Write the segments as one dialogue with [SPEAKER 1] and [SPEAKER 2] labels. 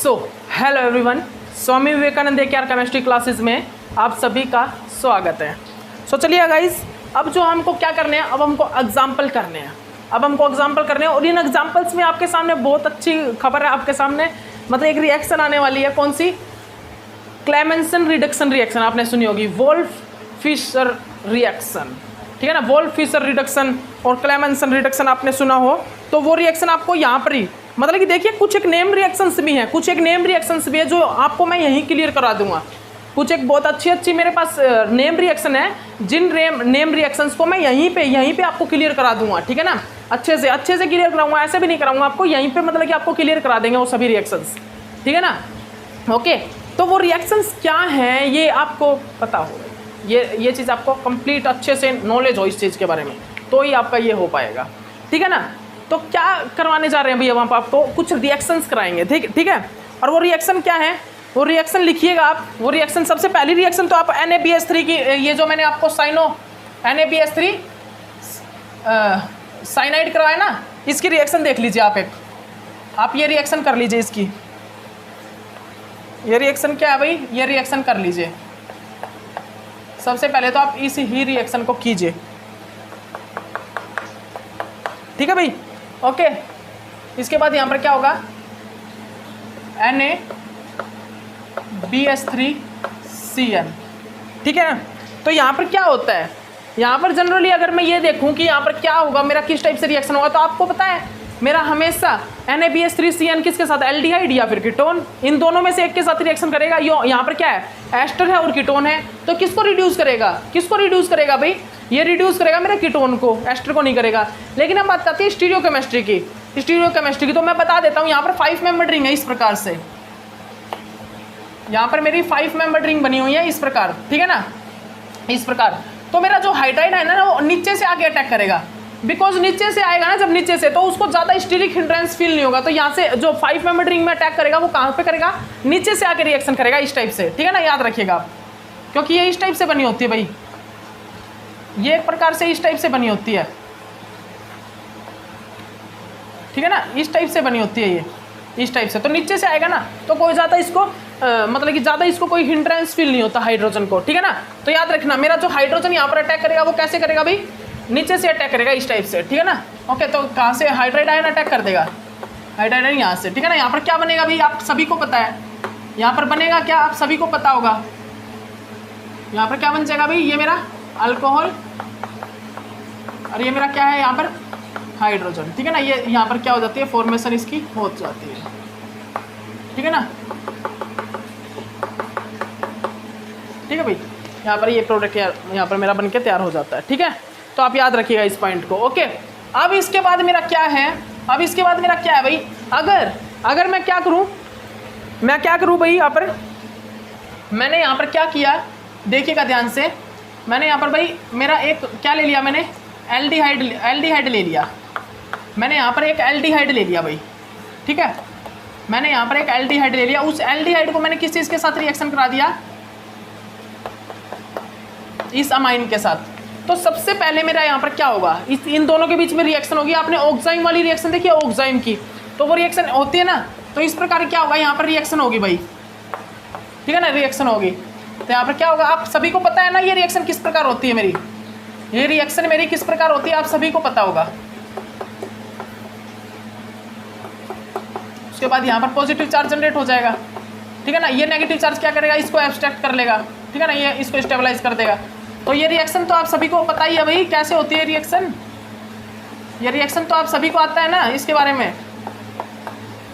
[SPEAKER 1] So hello everyone, Swami Vivekananda K R chemistry classes में आप सभी का स्वागत है। चलिए गाइस, अब जो हमको क्या करने हैं, अब हमको एग्जाम्पल करने हैं। और इन एग्जाम्पल्स में आपके सामने बहुत अच्छी खबर है। आपके सामने मतलब एक रिएक्शन आने वाली है। कौन सी? क्लेमेंसन रिडक्शन रिएक्शन आपने सुनी होगी, वोल्फ फिशर रिएक्शन, ठीक है ना। वोल्फ फिशर रिडक्शन और क्लेमेंसन रिडक्शन आपने सुना हो तो वो रिएक्शन आपको यहाँ पर ही मतलब कि देखिए कुछ एक नेम रिएक्शंस भी हैं, जो आपको मैं यहीं क्लियर करा दूंगा। कुछ एक बहुत अच्छी मेरे पास नेम रिएक्शन है, जिन नेम रिएक्शंस को मैं यहीं पे आपको क्लियर करा दूंगा, ठीक है ना। अच्छे से क्लियर कराऊंगा, ऐसे भी नहीं कराऊंगा आपको, यहीं पे मतलब कि आपको क्लियर करा देंगे वो सभी रिएक्शंस, ठीक है ना। ओके, तो वो रिएक्शंस क्या हैं ये आपको पता होगा, ये चीज़ आपको कंप्लीट अच्छे से नॉलेज हो इस चीज़ के बारे में, तो ही आपका ये हो पाएगा, ठीक है ना। तो क्या करवाने जा रहे हैं भैया, वहाँ पर आपको कुछ रिएक्शंस कराएंगे, ठीक है। और वो रिएक्शन क्या है, वो रिएक्शन लिखिएगा आप। वो रिएक्शन सबसे पहली रिएक्शन तो आप NaBH3 की, ये जो मैंने आपको NaBH3 साइनाइड करवाया ना, इसकी रिएक्शन देख लीजिए आप ये रिएक्शन कर लीजिए। इसकी ये रिएक्शन क्या है भाई, ये रिएक्शन कर लीजिए। सबसे पहले तो आप इस ही रिएक्शन को कीजिए, ठीक है भाई। ओके, इसके बाद यहाँ पर क्या होगा, NaBH3Cl, ठीक है। तो यहाँ पर क्या होता है, यहाँ पर जनरली अगर मैं ये देखूँ कि यहाँ पर क्या होगा, मेरा किस टाइप से रिएक्शन होगा, तो आपको पता है मेरा हमेशा NaBH3Cl किसके साथ, एल्डिहाइड या फिर कीटोन, इन दोनों में से एक के साथ रिएक्शन करेगा। यहाँ पर क्या है, एस्टर है और कीटोन है, तो किसको रिड्यूस करेगा भाई, ये रिड्यूस करेगा मेरे कीटोन को, एस्टर को नहीं करेगा। लेकिन हम बात करते हैं स्टीरियोकेमिस्ट्री की, तो मैं बता देता हूँ। यहाँ पर 5 मेंबर्ड रिंग है इस प्रकार से, यहाँ पर मेरी 5 मेंबर्ड रिंग बनी हुई है इस प्रकार, ठीक है ना, इस प्रकार। तो मेरा जो हाइड्राइड है ना, वो नीचे से आके अटैक करेगा, बिकॉज नीचे से आएगा ना, जब नीचे से, तो उसको ज़्यादा स्टीरिक हिंड्रेंस फील नहीं होगा। तो यहाँ से जो 5 मेंबर्ड रिंग में अटैक करेगा, वो कहाँ पे करेगा, नीचे से आके रिएक्शन करेगा इस टाइप से, ठीक है ना, याद रखिएगा आप, क्योंकि ये इस टाइप से बनी होती है भाई, ये एक प्रकार से इस टाइप से बनी होती है, ठीक है ना, इस टाइप से बनी होती है ये, इस टाइप से। तो नीचे से आएगा ना, तो कोई ज़्यादा इसको मतलब कि ज़्यादा इसको कोई हिंड्रेंस फील नहीं होता हाइड्रोजन को, ठीक है ना। तो याद रखना, मेरा जो हाइड्रोजन यहाँ पर अटैक करेगा, वो कैसे करेगा भाई, नीचे से अटैक करेगा इस टाइप से, ठीक है ना। ओके, तो कहाँ से हाइड्राइड आयन अटैक कर देगा, हाइड्राइड आयन यहाँ से, ठीक है ना। यहाँ पर क्या बनेगा भाई, आप सभी को पता है, यहाँ पर बनेगा क्या, आप सभी को पता होगा। यहाँ पर क्या बन जाएगा भाई, ये मेरा अल्कोहल और ये मेरा क्या है यहाँ पर हाइड्रोजन, ठीक है ना। ये यहाँ पर क्या हो जाती है, फॉर्मेशन इसकी हो जाती है, ठीक है ना, ठीक है भाई। यहाँ पर ये प्रोडक्ट यहाँ पर मेरा बनके तैयार हो जाता है, ठीक है। तो आप याद रखिएगा इस पॉइंट को। ओके, अब इसके बाद मेरा क्या है, भाई, अगर मैं क्या करूँ, भाई, यहाँ पर मैंने यहाँ पर क्या किया, देखिएगा ध्यान से। मैंने यहाँ पर भाई मेरा एक क्या ले लिया, मैंने एल्डिहाइड ले लिया। मैंने यहाँ पर एक एल्डिहाइड ले लिया भाई, ठीक है। मैंने यहाँ पर एक एल्डिहाइड ले लिया। उस एल्डिहाइड को मैंने किस चीज़ के साथ रिएक्शन करा दिया, इस अमाइन के साथ। तो सबसे पहले मेरा यहाँ पर क्या होगा, इन दोनों के बीच में रिएक्शन होगी। आपने ऑक्साइम वाली रिएक्शन देखी है, ऑक्साइम की, तो वो रिएक्शन होती है ना। तो इस प्रकार क्या होगा, यहाँ पर रिएक्शन होगी भाई, ठीक है ना, रिएक्शन होगी। तो यहाँ पर क्या होगा, आप सभी को पता है ना ये रिएक्शन किस प्रकार होती है मेरी, ये रिएक्शन मेरी किस प्रकार होती है, आप सभी को पता होगा। उसके बाद यहाँ पर पॉजिटिव चार्ज जनरेट हो जाएगा, ठीक है ना। ये नेगेटिव चार्ज क्या करेगा, इसको एब्स्ट्रैक्ट कर लेगा, ठीक है ना, ये इसको स्टेबलाइज कर देगा। तो ये रिएक्शन तो आप सभी को पता ही है भाई, कैसे होती है रिएक्शन, ये रिएक्शन तो आप सभी को आता है ना इसके बारे में।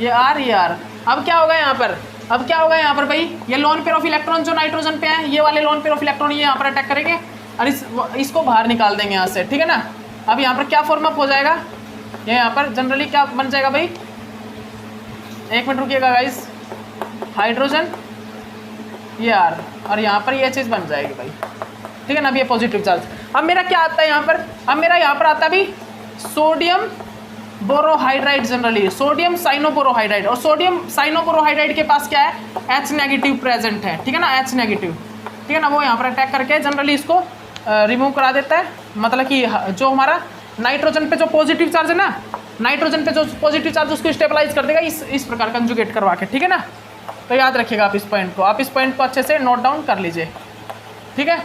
[SPEAKER 1] ये आर अब क्या होगा यहाँ पर, भाई, ये लोन पेयर ऑफ इलेक्ट्रॉन जो नाइट्रोजन पे है, ये वाले लोन पेयर ऑफ इलेक्ट्रॉन ये यहाँ पर अटैक करेंगे और इसको बाहर निकाल देंगे यहाँ से, ठीक है ना। अब यहाँ पर क्या फॉर्म अप हो जाएगा, ये यहाँ पर जनरली क्या बन जाएगा भाई, एक मिनट रुकिएगा गाइस, हाइड्रोजन ये आर, और यहाँ पर ये चीज़ बन जाएगी भाई, ठीक है ना। अब ये पॉजिटिव चार्ज। अब मेरा क्या आता है यहाँ पर, आता है भाई सोडियम बोरोहाइड्राइड, जनरली सोडियम साइनोबोरोहाइड्राइड। और सोडियम साइनोबोरोहाइड्राइड के पास क्या है, H नेगेटिव प्रेजेंट है, ठीक है ना, H नेगेटिव, ठीक है ना। वो यहाँ पर अटैक करके जनरली इसको रिमूव करा देता है। मतलब कि जो हमारा नाइट्रोजन पे जो पॉजिटिव चार्ज है ना, नाइट्रोजन पे जो पॉजिटिव चार्ज उसको स्टेबलाइज कर देगा इस प्रकार कंजुगेट करवा के, ठीक है ना। तो याद रखिएगा आप इस पॉइंट को, आप इस पॉइंट को अच्छे से नोट डाउन कर लीजिए, ठीक है।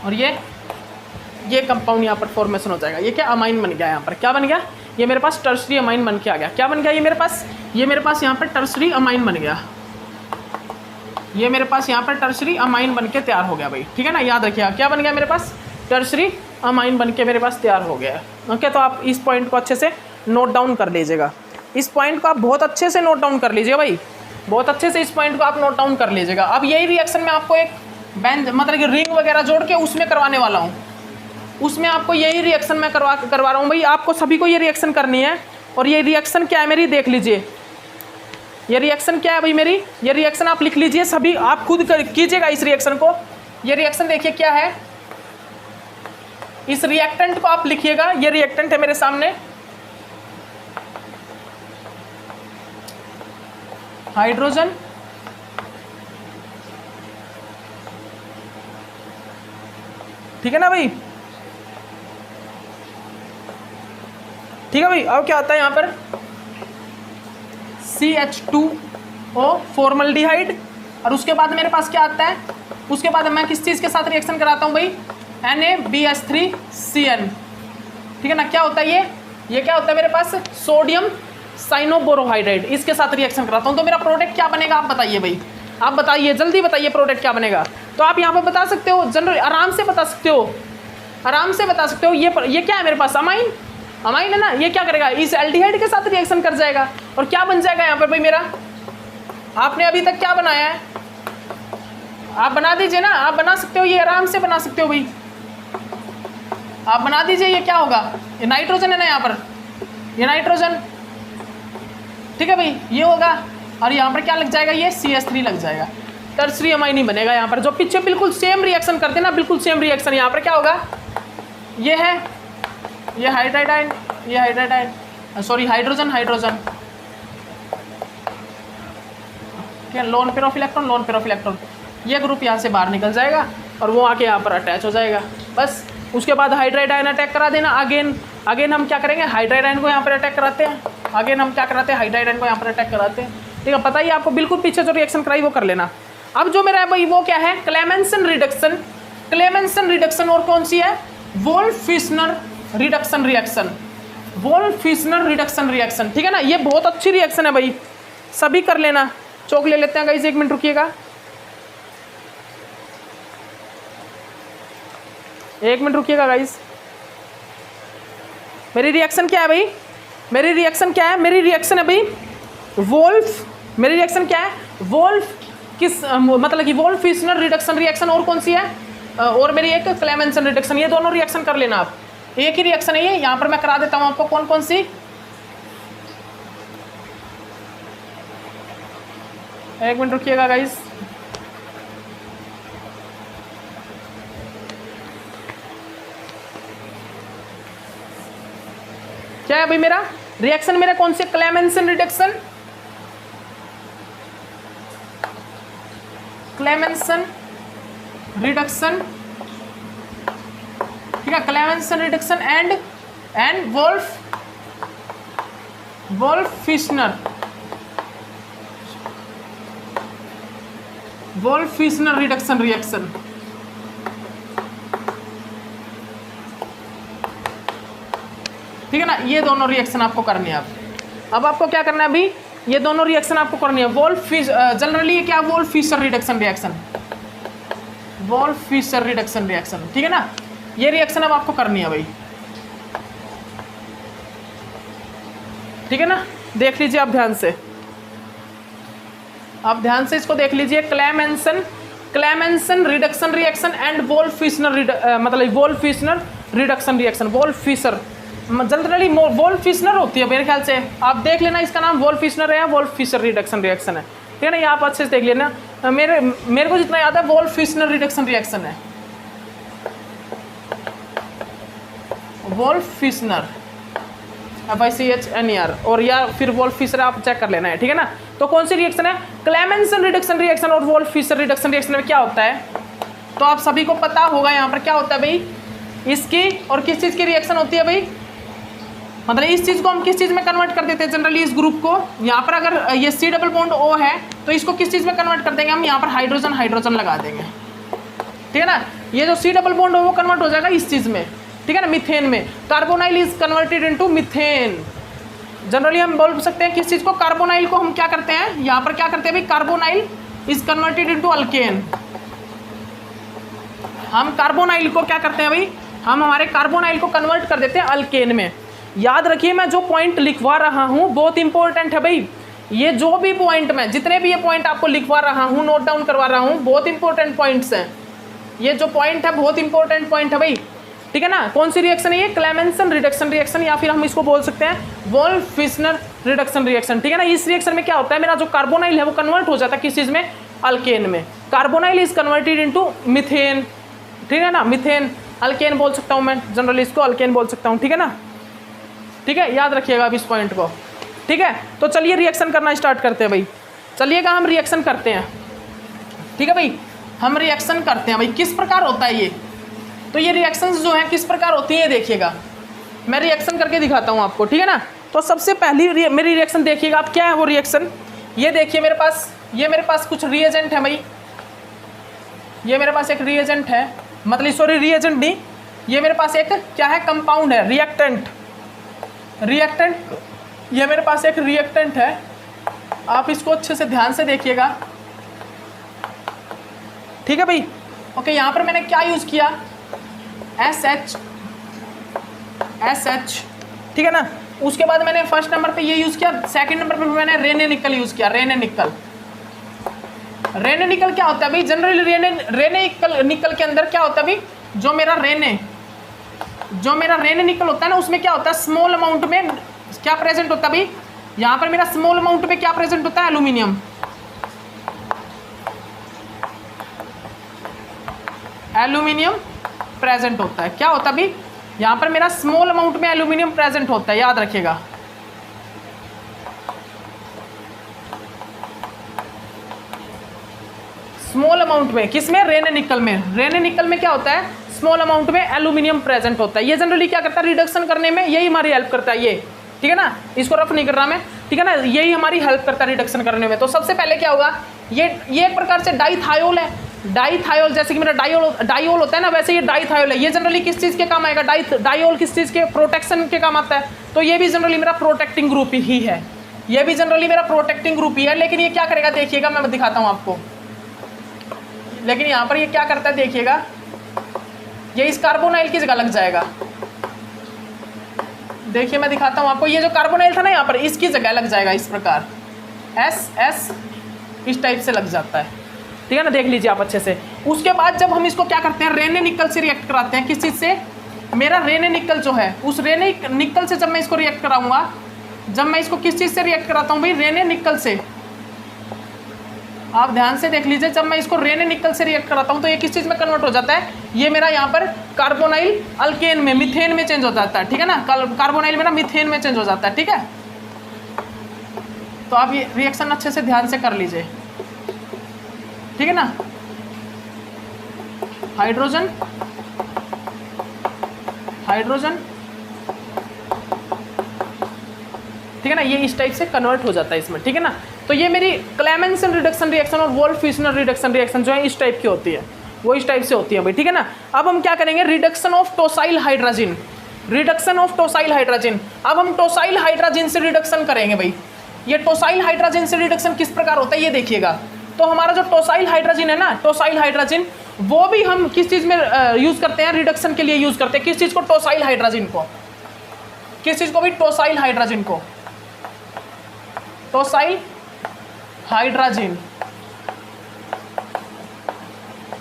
[SPEAKER 1] और ये कंपाउंड यहाँ पर फॉर्मेशन हो जाएगा। ये क्या अमाइन बन गया, यहाँ पर क्या बन गया, ये मेरे पास टर्सरी अमाइन बन के आ गया। क्या बन गया ये मेरे पास यहाँ पर टर्सरी अमाइन बन गया। ये मेरे पास यहाँ पर टर्सरी अमाइन बन के तैयार हो गया भाई, ठीक है ना। याद रखिएगा क्या बन गया मेरे पास, टर्सरी अमाइन बन के मेरे पास तैयार हो गया है। ओके, तो आप इस पॉइंट को अच्छे से नोट डाउन कर लीजिएगा। इस पॉइंट को आप बहुत अच्छे से नोट डाउन कर लीजिएगा भाई, बहुत अच्छे से इस पॉइंट को आप नोट डाउन कर लीजिएगा। अब यही रिएक्शन में आपको एक बैंड मतलब कि रिंग वगैरह जोड़ के उसमें करवाने वाला हूँ, उसमें आपको यही रिएक्शन मैं करवा रहा हूँ भाई। आपको सभी को ये रिएक्शन करनी है। और ये रिएक्शन क्या है मेरी, देख लीजिए ये रिएक्शन क्या है भाई मेरी, ये रिएक्शन आप लिख लीजिए सभी, आप खुद कीजिएगा इस रिएक्शन को। ये रिएक्शन देखिए क्या है, इस रिएक्टेंट को आप लिखिएगा। ये रिएक्टेंट है मेरे सामने, हाइड्रोजन ठीक है ना भाई, ठीक है भाई। अब क्या आता है यहाँ पर CH2O फॉर्मल्डिहाइड, और उसके बाद मेरे पास क्या आता है, उसके बाद मैं किस चीज़ के साथ रिएक्शन कराता हूँ भाई, NaBH3Cn, ठीक है ना। क्या होता है ये क्या होता है मेरे पास, सोडियम साइनोबोरोहाइड्राइड, इसके साथ रिएक्शन कराता हूँ। तो मेरा प्रोडक्ट क्या बनेगा आप बताइए भाई, आप बताइए जल्दी बताइए प्रोडक्ट क्या बनेगा। तो आप यहाँ पर बता सकते हो, जनरल आराम से बता सकते हो, आराम से बता सकते हो। ये क्या है मेरे पास, अमाइन है ना। ये क्या करेगा, इस एल्डिहाइड के साथ रिएक्शन कर जाएगा और क्या बन जाएगा यहाँ पर भाई मेरा, आपने अभी तक क्या बनाया है आप बना दीजिए ना, आप बना सकते हो, ये आराम से बना सकते हो भाई, आप बना दीजिए। ये क्या होगा, ये नाइट्रोजन है ना यहाँ पर, ये नाइट्रोजन, ठीक है भाई, ये होगा। और यहाँ पर क्या लग जाएगा, ये CH3 लग जाएगा, टर्सरी अमाइन ही बनेगा यहाँ पर। जो पीछे बिल्कुल सेम रिएक्शन करते ना, बिल्कुल सेम रिएक्शन, यहाँ पर क्या होगा, ये है ये हाइड्राइडाइन, ये हाइड्राइडाइन सॉरी हाइड्रोजन क्या, लोन पेयर ऑफ इलेक्ट्रॉन, ये ग्रुप यहाँ से बाहर निकल जाएगा और वो आके यहाँ पर अटैच हो जाएगा बस। उसके बाद हाइड्राइडाइन अटैक करा देना। अगेन हम क्या करेंगे, हाइड्राइडाइन को यहाँ पर अटैक कराते हैं। हाइड्राइडाइन को यहाँ पर अटैक कराते हैं, ठीक है। पता ही आपको, बिल्कुल पीछे जो रिएक्शन कराई वो कर लेना। अब जो मेरा है भाई वो क्या है, क्लेमेंसन रिडक्शन, और कौन सी है, वोल्फ-फिश्नर रिडक्शन रिएक्शन, ठीक है ना। ये बहुत अच्छी रिएक्शन है भाई, सभी कर लेना। चौक ले लेते हैं गाइस, 1 मिनट रुकिएगा, 1 मिनट रुकिएगा गाइस। मेरी रिएक्शन क्या है भाई, मेरी रिएक्शन है भाई वोल्फ, मेरी रिएक्शन क्या है, वोल्फ किस मतलब कि वोल्फ-फिश्नर रिडक्शन रिएक्शन, और कौन सी है, और मेरी एक क्लेमेंसन रिडक्शन। ये दोनों रिएक्शन कर लेना आप, एक ही रिएक्शन है ये। यहाँ पर मैं करा देता हूँ आपको कौन कौन सी, एक मिनट रुकिएगा गाइस। क्या है भाई मेरा रिएक्शन, मेरा कौन से, क्लेमेंसन रिडक्शन, ठीक है, Clemmensen reduction and Wolff Kishner reduction reaction, ठीक है ना। ये दोनों रिएक्शन आपको करनी है। अब आपको क्या करना है अभी, ये दोनों रिएक्शन आपको करनी है। जनरली ये क्या, वोल्फ-फिशर रिडक्शन रिएक्शन, ठीक है ना। ये रिएक्शन अब आपको करनी है भाई, ठीक है ना। देख लीजिए आप ध्यान से, आप ध्यान से इसको देख लीजिए। क्लेमेंसन रिडक्शन रिएक्शन एंड वोल्फ-फिश्नर मतलब वोल्फ-फिश्नर रिडक्शन रिएक्शन। वोल्फ-फिशर जनरली वोल्फ-फिश्नर होती है मेरे ख्याल से, आप देख लेना, इसका नाम वोल्फ-फिश्नर है, वोल्फ-फिशर रिडक्शन रिएक्शन है, ठीक है ना। ये आप अच्छे से देख लेना। मेरे को जितना याद है वोल्फ-फिश्नर रिडक्शन रिएक्शन है, वोल्फ-फिश्नर FICHNER, और या फिर वोल्फ-फिशर आप चेक कर लेना है, ठीक है ना। तो कौन सी रिएक्शन है, क्लेमेंसन रिडक्शन रिएक्शन और वोल्फ-फिशर रिडक्शन रिएक्शन में क्या होता है, तो आप सभी को पता होगा यहाँ पर क्या होता है भाई, इसकी और किस चीज़ की रिएक्शन होती है भाई, मतलब इस चीज़ को हम किस चीज़ में कन्वर्ट कर देते हैं जनरली, इस ग्रुप को यहाँ पर अगर ये C डबल बॉन्ड O है तो इसको किस चीज़ में कन्वर्ट कर देंगे हम, यहाँ पर हाइड्रोजन हाइड्रोजन लगा देंगे, ठीक है ना। ये जो C डबल बॉन्ड O वो कन्वर्ट हो जाएगा इस चीज़ में, ठीक है ना, मीथेन में। Carbonyl is converted into methane. Generally हम बोल सकते हैं किस चीज़ को, कार्बोनाइल को हम क्या करते हैं, यहाँ पर क्या करते हैं भाई, carbonyl is converted into alkane. हम कार्बोनाइल को क्या करते हैं भाई, हम हमारे कार्बोनाइल को कन्वर्ट कर देते हैं अल्केन में। याद रखिए मैं जो पॉइंट लिखवा रहा हूँ बहुत इंपॉर्टेंट है भाई, ये जो भी पॉइंट मैं जितने भी ये पॉइंट आपको लिखवा रहा हूँ, नोट डाउन करवा रहा हूँ, बहुत इंपॉर्टेंट पॉइंट्स हैं। ये जो पॉइंट है बहुत इंपॉर्टेंट पॉइंट है भाई, ठीक है ना। कौन सी रिएक्शन है ये, क्लेमेंसन रिडक्शन रिएक्शन, या फिर हम इसको बोल सकते हैं वोल्फ-फिश्नर रिडक्शन रिएक्शन, ठीक है ना। इस रिएक्शन में क्या होता है, मेरा जो कार्बोनाइल है वो कन्वर्ट हो जाता है किस चीज़ में, अल्केन में। Carbonyl is converted into methane, ठीक है ना, मीथेन। अल्केन बोल सकता हूँ मैं जनरली, इसको अल्केन बोल सकता हूँ, ठीक है ना, ठीक है। याद रखिएगा अब इस पॉइंट को, ठीक है। तो चलिए रिएक्शन करना स्टार्ट करते हैं भाई, चलिएगा हम रिएक्शन करते हैं, ठीक है भाई। हम रिएक्शन करते हैं भाई, किस प्रकार होता है ये, तो ये रिएक्शंस जो हैं किस प्रकार होती है देखिएगा, मैं रिएक्शन करके दिखाता हूँ आपको, ठीक है ना। तो सबसे पहली मेरी रिएक्शन देखिएगा आप, क्या है वो रिएक्शन, ये देखिए मेरे पास, ये मेरे पास कुछ रिएजेंट है भाई, ये मेरे पास एक रिएजेंट है, मतलब सॉरी रिएजेंट नहीं, ये मेरे पास एक क्या है, कंपाउंड है, रिएक्टेंट, रिएक्टेंट, ये मेरे पास एक रिएक्टेंट है। आप इसको अच्छे से ध्यान से देखिएगा, ठीक है भाई। ओके, यहाँ पर मैंने क्या यूज़ किया, SH, ठीक है ना। उसके बाद मैंने फर्स्ट नंबर पे ये यूज़ किया, सेकंड नंबर पे मैंने रेने निकल यूज़ किया, रेने निकल। रेने निकल क्या होता है भाई, जनरली रेने निकल के अंदर क्या होता है भाई, जो मेरा रेने निकल होता है ना, उसमें क्या होता है, स्मॉल अमाउंट में क्या प्रेजेंट होता है भाई, यहाँ पर मेरा स्मॉल अमाउंट में क्या प्रेजेंट होता है, एल्यूमिनियम, एल्यूमिनियम प्रेजेंट होता है। क्या होता है भाई, यहाँ पर मेरा स्मॉल अमाउंट में एल्यूमिनियम प्रेजेंट होता है, याद रखिएगा। स्मॉल अमाउंट में, किसमें, रेने निकल में। रेने निकल में क्या होता है, स्मॉल अमाउंट में एल्यूमिनियम प्रेजेंट होता है। ये जनरली क्या करता है, रिडक्शन करने में यही हमारी हेल्प करता है, ये, ठीक है ना। इसको रफ नहीं कर रहा मैं, ठीक है ना, यही हमारी हेल्प करता है रिडक्शन करने में। तो सबसे पहले क्या होगा, ये एक प्रकार से डाइथायोल है, डाइथायोल, जैसे कि मेरा डाइओल होता है ना, वैसे ये डाइथायोल है। ये जनरली किस चीज़ के काम आएगा, डाइओल किस चीज़ के, प्रोटेक्शन के काम आता है। तो ये भी जनरली मेरा प्रोटेक्टिंग ग्रुप ही है, ये भी जनरली मेरा प्रोटेक्टिंग ग्रुप ही है। लेकिन ये क्या करेगा देखिएगा, मैं दिखाता हूँ आपको। लेकिन यहाँ पर ये क्या करता है देखिएगा, ये इस कार्बोनाइल की जगह लग जाएगा। देखिए मैं दिखाता हूँ आपको, ये जो कार्बोनाइल था ना यहाँ पर, इसकी जगह लग जाएगा इस प्रकार, SS इस टाइप से लग जाता है, ठीक है ना। देख लीजिए आप अच्छे से। उसके बाद जब हम इसको क्या करते हैं, रेने निकल से रिएक्ट कराते हैं, किस चीज़ से, मेरा रेने निकल जो है, उस रेने निकल से जब मैं इसको रिएक्ट कराऊंगा, जब मैं इसको किस चीज़ से रिएक्ट कराता हूँ भाई, रेने निकल से। आप ध्यान से देख लीजिए, जब मैं इसको रेने निकल से रिएक्ट कराता हूँ तो ये किस चीज़ में कन्वर्ट हो जाता है, ये मेरा यहाँ पर कार्बोनाइल अल्केन में, मीथेन में चेंज हो जाता है, ठीक है ना। कार्बोनाइल मेरा मीथेन में चेंज हो जाता है, ठीक है। तो आप ये रिएक्शन अच्छे से ध्यान से कर लीजिए, ठीक है ना। हाइड्रोजन, हाइड्रोजन, ठीक है ना, ये इस टाइप से कन्वर्ट हो जाता है इसमें, ठीक है ना। तो ये मेरी क्लेमेंसन रिडक्शन रिएक्शन और वोल्फ-फिश्नर रिडक्शन रिएक्शन जो है इस टाइप की होती है, वो इस टाइप से होती है भाई, ठीक है ना। अब हम क्या करेंगे, reduction of tosyl hydrogen, reduction of tosyl hydrogen. अब हम टोसाइल हाइड्रोजन से रिडक्शन करेंगे भाई। ये टोसाइल हाइड्रोजन से रिडक्शन किस प्रकार होता है ये देखिएगा। तो हमारा जो टोसाइल हाइड्रोजन है ना, टोसाइल हाइड्रोजन, वो भी हम किस चीज़ में यूज़ करते हैं, रिडक्शन के लिए यूज़ करते हैं। किस चीज़ को, टोसाइल हाइड्रोजन को, किस चीज़ को भी, टोसाइल हाइड्रोजन को, टोसाइल हाइड्रोजन,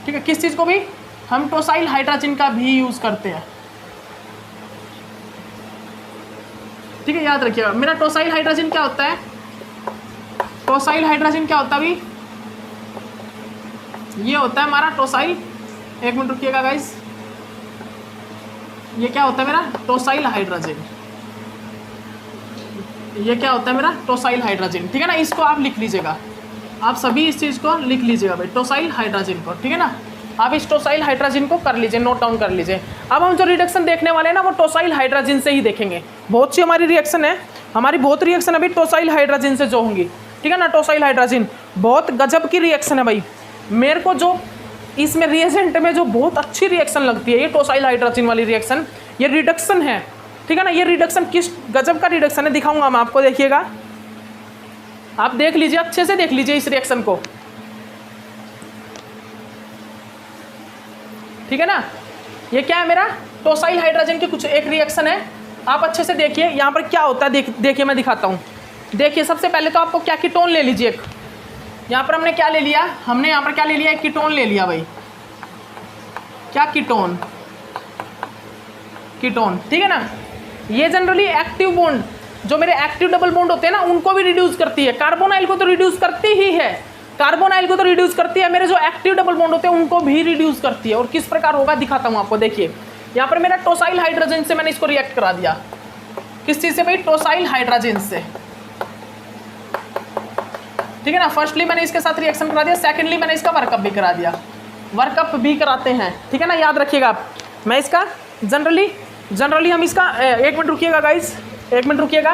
[SPEAKER 1] ठीक है। किस चीज़ को भी हम टोसाइल हाइड्रोजन का भी यूज़ करते हैं, ठीक है। याद रखिएगा, मेरा टोसाइल हाइड्रोजन क्या होता है, टोसाइल हाइड्रोजन क्या होता है भाई, ये होता है हमारा टोसाइल, एक मिनट रुकिएगा गाइस, ये क्या होता है मेरा टोसाइल हाइड्रोजन, ये क्या होता है मेरा टोसाइल हाइड्रोजन, ठीक है ना। इसको आप लिख लीजिएगा, आप सभी इस चीज़ को लिख लीजिएगा भाई, टोसाइल हाइड्रोजन को, ठीक है ना। आप इस टोसाइल हाइड्रोजन को कर लीजिए, नोट डाउन कर लीजिए। अब हम जो रिडक्शन देखने वाले हैं ना, वो टोसाइल हाइड्रोजन से ही देखेंगे। बहुत सी हमारी रिएक्शन है, हमारी बहुत रिएक्शन अभी टोसाइल हाइड्रोजन से जो होंगी, ठीक है ना। टोसाइल हाइड्रोजन बहुत गजब की रिएक्शन है भाई, मेरे को जो इसमें रिएजेंट में जो बहुत अच्छी रिएक्शन लगती है ये टोसाइल हाइड्रोजन वाली रिएक्शन, ये रिडक्शन है, ठीक है ना। ये रिडक्शन किस गजब का रिडक्शन है दिखाऊंगा मैं आपको, देखिएगा आप देख लीजिए, अच्छे से देख लीजिए इस रिएक्शन को, ठीक है ना। ये क्या है मेरा टोसाइल हाइड्रोजन की कुछ एक रिएक्शन है, आप अच्छे से देखिए यहाँ पर क्या होता है। देखिए मैं दिखाता हूँ। देखिए सबसे पहले तो आपको क्या कीटोन ले लीजिए एक, यहाँ पर हमने क्या ले लिया, हमने यहाँ पर क्या ले लिया, एक कीटोन ले लिया भाई, क्या कीटोन, कीटोन, ठीक है ना। ये जनरली एक्टिव बॉन्ड, जो मेरे एक्टिव डबल बॉन्ड होते हैं ना उनको भी रिड्यूस करती है, कार्बोनाइल को तो रिड्यूस करती ही है, कार्बोनाइल को तो रिड्यूस करती है, मेरे जो एक्टिव डबल बॉन्ड होते हैं उनको भी रिड्यूस करती है। और किस प्रकार होगा दिखाता हूँ आपको। देखिए यहाँ पर मेरा टोसाइल हाइड्रोजन से मैंने इसको रिएक्ट करा दिया, किस चीज़ से भाई, टोसाइल हाइड्रोजन से, ठीक है ना। फर्स्टली मैंने इसके साथ रिएक्शन करा दिया, सेकेंडली मैंने इसका वर्कअप भी करा दिया, वर्कअप भी कराते हैं, ठीक है ना। याद रखिएगा आप, मैं इसका जनरली हम इसका एक मिनट रुकिएगा गाइस, एक मिनट रुकिएगा,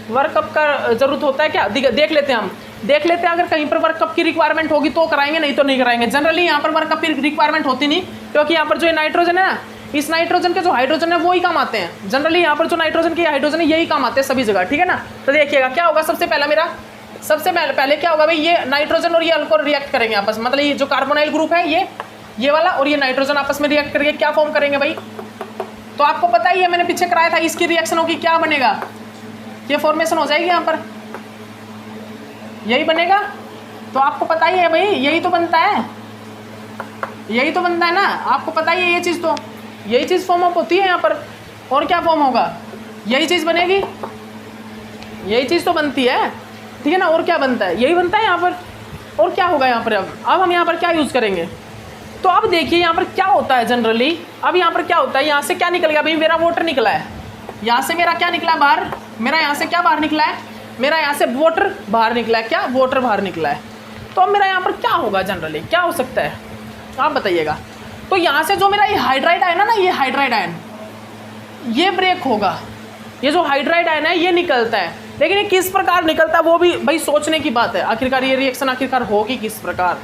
[SPEAKER 1] वर्कअप का जरूरत होता है क्या, देख लेते हैं हम, देख लेते हैं। अगर कहीं पर वर्कअप की रिक्वायरमेंट होगी तो कराएंगे, नहीं तो नहीं कराएंगे। जनरली यहाँ पर वर्कअप की रिक्वायरमेंट होती नहीं, क्योंकि यहाँ पर जो नाइट्रोजन है ना, इस नाइट्रोजन के जो हाइड्रोजन है वो ही काम आते हैं। जनरली यहाँ पर जो नाइट्रोजन के हाइड्रोजन है यही काम आते हैं सभी जगह, ठीक है ना। तो देखिएगा क्या होगा, सबसे पहले क्या होगा भाई, ये नाइट्रोजन और ये अल्कोहल रिएक्ट करेंगे आपस में, मतलब ये जो कार्बोनाइल ग्रुप है ये वाला और ये नाइट्रोजन आपस में रिएक्ट करके क्या फॉर्म करेंगे भाई, तो आपको पता ही है, मैंने पीछे कराया था, इसकी रिएक्शन होगी, क्या बनेगा, ये फॉर्मेशन हो जाएगी यहाँ पर, यही बनेगा। तो आपको पता ही है भाई, यही तो बनता है, यही तो बनता है ना, आपको पता ही है ये चीज़, तो यही चीज़ फॉर्म अप होती है यहाँ पर, और क्या फॉर्म होगा, यही चीज़ बनेगी, यही चीज़ तो बनती है, ठीक है ना। और क्या बनता है, यही बनता है यहाँ पर, और क्या होगा यहाँ पर। अब हम यहाँ पर क्या यूज़ करेंगे, तो अब देखिए यहाँ पर क्या होता है जनरली, अब यहाँ पर क्या होता है, यहाँ से क्या निकल गया भाई, मेरा वाटर निकला है, यहाँ से मेरा क्या निकला है बाहर, मेरा यहाँ से क्या बाहर निकला है, मेरा यहाँ से वाटर बाहर निकला है, क्या वाटर बाहर निकला है। तो अब मेरा यहाँ पर क्या होगा, जनरली क्या हो सकता है आप बताइएगा। तो यहाँ से जो मेरा ये हाइड्राइड आयन है ना, ये हाइड्राइड आयन ये ब्रेक होगा, ये जो हाइड्राइड आयन है ये निकलता है, लेकिन ये किस प्रकार निकलता है वो भी भाई सोचने की बात है। आखिरकार ये रिएक्शन आखिरकार होगी किस प्रकार,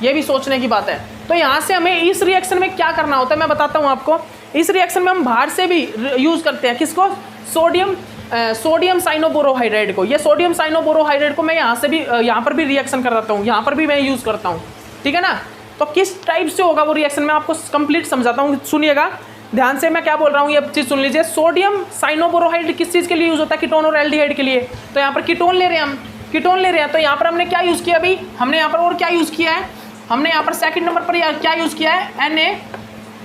[SPEAKER 1] ये भी सोचने की बात है। तो यहाँ से हमें इस रिएक्शन में क्या करना होता है मैं बताता हूँ आपको। इस रिएक्शन में हम बाहर से भी यूज़ करते हैं, किसको, सोडियम साइनोबोरोहाइड्राइड को। ये सोडियम साइनोबोरोहाइड्राइड को मैं यहाँ से भी यहाँ पर भी रिएक्शन कराता हूँ, यहाँ पर भी मैं यूज़ करता हूँ, ठीक है ना। तो किस टाइप से होगा वो रिएक्शन मैं आपको कंप्लीट समझाता हूँ, सुनिएगा ध्यान से मैं क्या बोल रहा हूँ, ये चीज़ सुन लीजिए। सोडियम साइनोबोरोहाइड किस चीज़ के लिए यूज़ होता है, कीटोन और एल्डिहाइड के लिए। तो यहाँ पर कीटोन ले रहे हैं हम, कीटोन ले रहे हैं, तो यहाँ पर हमने क्या यूज़ किया अभी, हमने यहाँ पर और क्या यूज़ किया है, हमने यहाँ पर सेकंड नंबर पर क्या यूज़ किया है,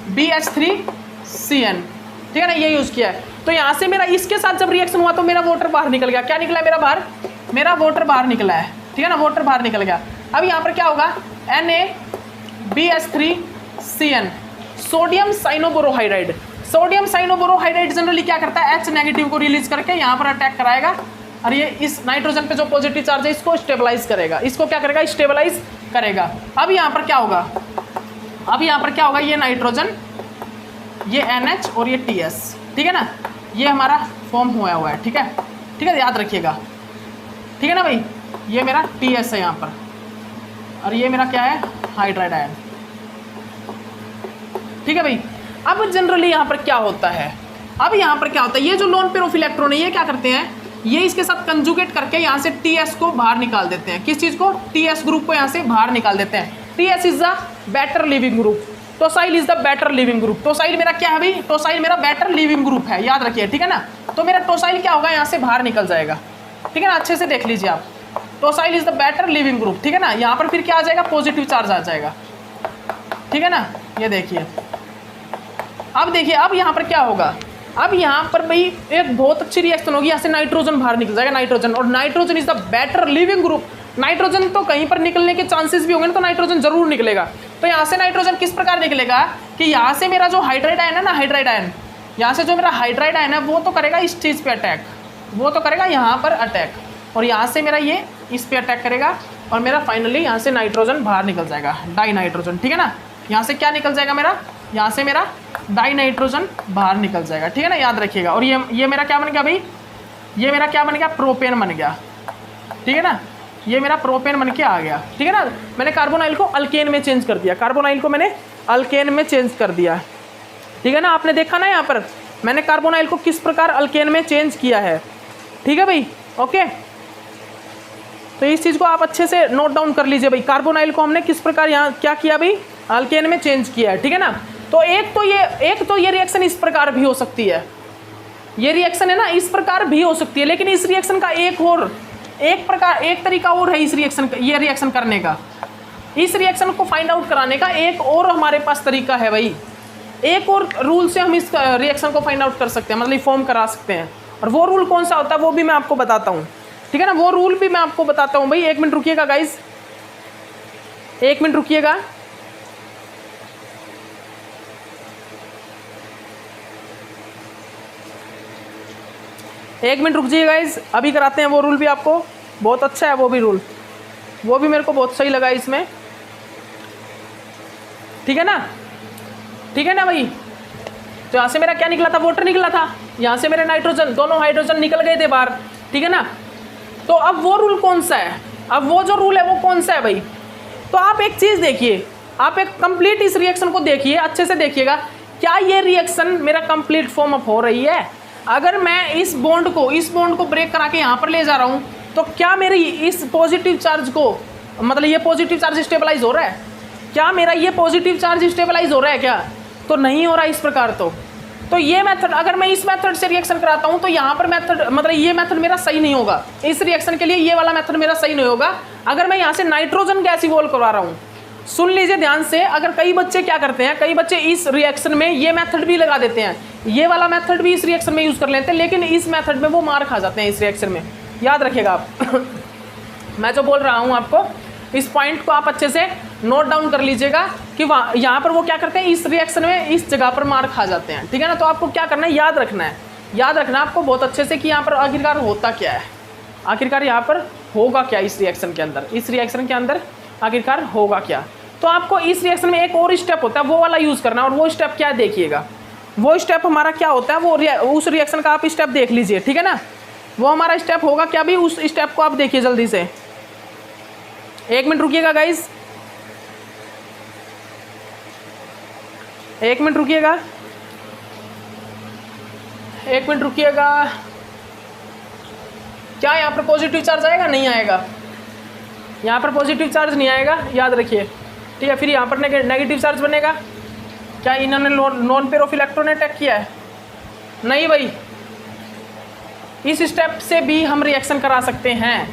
[SPEAKER 1] NaBH3Cn, ठीक है ना, ये यूज़ किया है। तो यहाँ से मेरा इसके साथ जब रिएक्शन हुआ तो मेरा वाटर बाहर निकल गया, क्या निकला है मेरा बाहर, मेरा वाटर बाहर निकला है, ठीक है ना, वाटर बाहर निकल गया। अब यहाँ पर क्या होगा, NaBH3Cn, सोडियम साइनोबोरोहाइड्राइड। सोडियम साइनोबोरोहाइड्राइड जनरली क्या करता है, H नेगेटिव को रिलीज करके यहाँ पर अटैक कराएगा, और ये इस नाइट्रोजन पे जो पॉजिटिव चार्ज है इसको स्टेबलाइज करेगा, इसको क्या करेगा, स्टेबलाइज करेगा। अब यहाँ पर क्या होगा, अब यहाँ पर क्या होगा, ये नाइट्रोजन, ये NH और ये TS, ठीक है ना, ये हमारा फॉर्म हुआ है, ठीक है, ठीक है, याद रखिएगा, ठीक है ना भाई। ये मेरा TS है यहाँ पर, और ये मेरा क्या है, हाइड्राइड आयन, ठीक है भाई। अब जनरली यहाँ पर क्या होता है, अब यहाँ पर क्या होता है, ये जो लोन पेयर ऑफ इलेक्ट्रॉन है ये क्या करते हैं, ये इसके साथ कंजुगेट करके यहाँ से TS को बाहर निकाल देते हैं, किस चीज़ को, TS ग्रुप को यहाँ से बाहर निकाल देते हैं। TS is the better leaving group, tosyl is the better leaving group. Tosyl मेरा क्या है भाई, टोसाइल मेरा बेटर लिविंग ग्रुप है, याद रखिए, ठीक है ना। तो मेरा टोसाइल क्या होगा, यहाँ से बाहर निकल जाएगा, ठीक है ना, अच्छे से देख लीजिए आप, tosyl is the better leaving group, ठीक है ना। यहाँ पर फिर क्या आ जाएगा, पॉजिटिव चार्ज आ जाएगा, ठीक है ना, ये देखिए। अब देखिए अब यहाँ पर क्या होगा, अब यहाँ पर भाई एक बहुत अच्छी रिएक्शन होगी, यहाँ से नाइट्रोजन बाहर निकल जाएगा, नाइट्रोजन, और nitrogen is the better leaving group. Nitrogen तो कहीं पर निकलने के चांसेस भी होंगे ना, तो नाइट्रोजन जरूर निकलेगा। तो यहाँ से नाइट्रोजन किस प्रकार निकलेगा कि यहाँ से मेरा जो हाइड्राइड आयन है ना, हाइड्राइड आयन, यहाँ से जो मेरा हाइड्राइड आयन है वो तो करेगा इस चीज़ पे अटैक, वो तो करेगा यहाँ पर अटैक, और यहाँ से मेरा ये इस पे अटैक करेगा, और मेरा फाइनली यहाँ से नाइट्रोजन बाहर निकल जाएगा, डाई नाइट्रोजन, ठीक है ना। यहाँ से क्या निकल जाएगा मेरा, यहाँ से मेरा डाई नाइट्रोजन बाहर निकल जाएगा, ठीक है ना, याद रखिएगा। और ये मेरा क्या बन गया भाई, ये मेरा क्या बन गया, प्रोपेन बन गया, ठीक है ना, ये मेरा प्रोपेन बन के आ गया, ठीक है ना। मैंने कार्बोनाइल को अल्केन में चेंज कर दिया, कार्बोनाइल को मैंने अल्केन में चेंज कर दिया, ठीक है ना। आपने देखा ना यहाँ पर मैंने कार्बोनाइल को किस प्रकार अल्केन में चेंज किया है, ठीक है भाई, ओके। तो इस चीज़ को आप अच्छे से नोट डाउन कर लीजिए भाई, कार्बोनाइल को हमने किस प्रकार यहाँ क्या किया भाई, अल्केन में चेंज किया है, ठीक है ना। तो एक तो ये रिएक्शन इस प्रकार भी हो सकती है, ये रिएक्शन है ना इस प्रकार भी हो सकती है, लेकिन इस रिएक्शन का एक तरीका और है इस रिएक्शन, ये रिएक्शन करने का, इस रिएक्शन को फाइंड आउट कराने का एक और हमारे पास तरीका है भाई। एक और रूल से हम इस रिएक्शन को फाइंड आउट कर सकते हैं, मतलब फॉर्म करा सकते हैं। और वो रूल कौन सा होता है वो भी मैं आपको बताता हूँ, ठीक है ना, वो रूल भी मैं आपको बताता हूँ भाई। 1 मिनट रुकिएगा गाइज, 1 मिनट रुकिएगा। एक मिनट रुक जाइए गाइज, अभी कराते हैं वो रूल भी आपको, बहुत अच्छा है वो भी रूल, वो भी मेरे को बहुत सही लगा इसमें, ठीक है ना, ठीक है ना भाई। तो यहाँ से मेरा क्या निकला था, वाटर निकला था, यहाँ से मेरे नाइट्रोजन, दोनों हाइड्रोजन निकल गए थे बाहर, ठीक है ना। तो अब वो रूल कौन सा है, अब वो जो रूल है वो कौन सा है भाई। तो आप एक चीज़ देखिए, आप एक कंप्लीट इस रिएक्शन को देखिए, अच्छे से देखिएगा, क्या ये रिएक्शन मेरा कंप्लीट फॉर्म अप हो रही है। अगर मैं इस बॉन्ड को ब्रेक करा के यहाँ पर ले जा रहा हूँ, तो क्या मेरी इस पॉजिटिव चार्ज को, मतलब ये पॉजिटिव चार्ज स्टेबलाइज हो रहा है, क्या मेरा ये पॉजिटिव चार्ज स्टेबलाइज हो रहा है क्या, तो नहीं हो रहा इस प्रकार। तो ये मेथड, अगर मैं इस मेथड से रिएक्शन कराता हूँ तो यहाँ पर मेथड, मतलब ये मेथड मेरा सही नहीं होगा इस रिएक्शन के लिए, ये वाला मेथड मेरा सही नहीं होगा। अगर मैं यहाँ से नाइट्रोजन गैस इवॉल्व करवा रहा हूँ, सुन लीजिए ध्यान से, अगर कई बच्चे क्या करते हैं, कई बच्चे इस रिएक्शन में ये मेथड भी लगा देते हैं, ये वाला मेथड भी इस रिएक्शन में यूज़ कर लेते हैं, लेकिन इस मेथड में वो मार खा जाते हैं इस रिएक्शन में, याद रखिएगा आप। मैं जो बोल रहा हूँ आपको, इस पॉइंट को आप अच्छे से नोट डाउन कर लीजिएगा कि वहाँ यहाँ पर वो क्या करते हैं, इस रिएक्शन में इस जगह पर मार खा जाते हैं, ठीक है ना। तो आपको क्या करना है, याद रखना है आपको बहुत अच्छे से कि यहाँ पर आखिरकार होता क्या है, आखिरकार यहाँ पर होगा क्या इस रिएक्शन के अंदर, इस रिएक्शन के अंदर आखिरकार होगा क्या। तो आपको इस रिएक्शन में एक और स्टेप होता है, वो वाला यूज़ करना है। और वो स्टेप क्या देखिएगा, वो स्टेप हमारा क्या होता है, वो उस रिएक्शन का आप स्टेप देख लीजिए, ठीक है ना। वो हमारा स्टेप होगा क्या भी, उस स्टेप को आप देखिए जल्दी से। 1 मिनट रुकिएगा गाइज, 1 मिनट रुकिएगा, 1 मिनट रुकिएगा। क्या यहाँ पर पॉजिटिव चार्ज आएगा, नहीं आएगा, यहाँ पर पॉजिटिव चार्ज नहीं आएगा, याद रखिए, ठीक है। फिर यहाँ पर नेगेटिव चार्ज बनेगा। क्या इन्होंने non pair of electron attack किया है, नहीं भाई। इस स्टेप से भी हम रिएक्शन करा सकते हैं,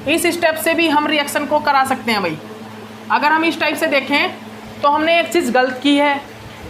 [SPEAKER 1] इस स्टेप से भी हम रिएक्शन को करा सकते हैं भाई। अगर हम इस टाइप से देखें तो हमने एक चीज़ गलत की है,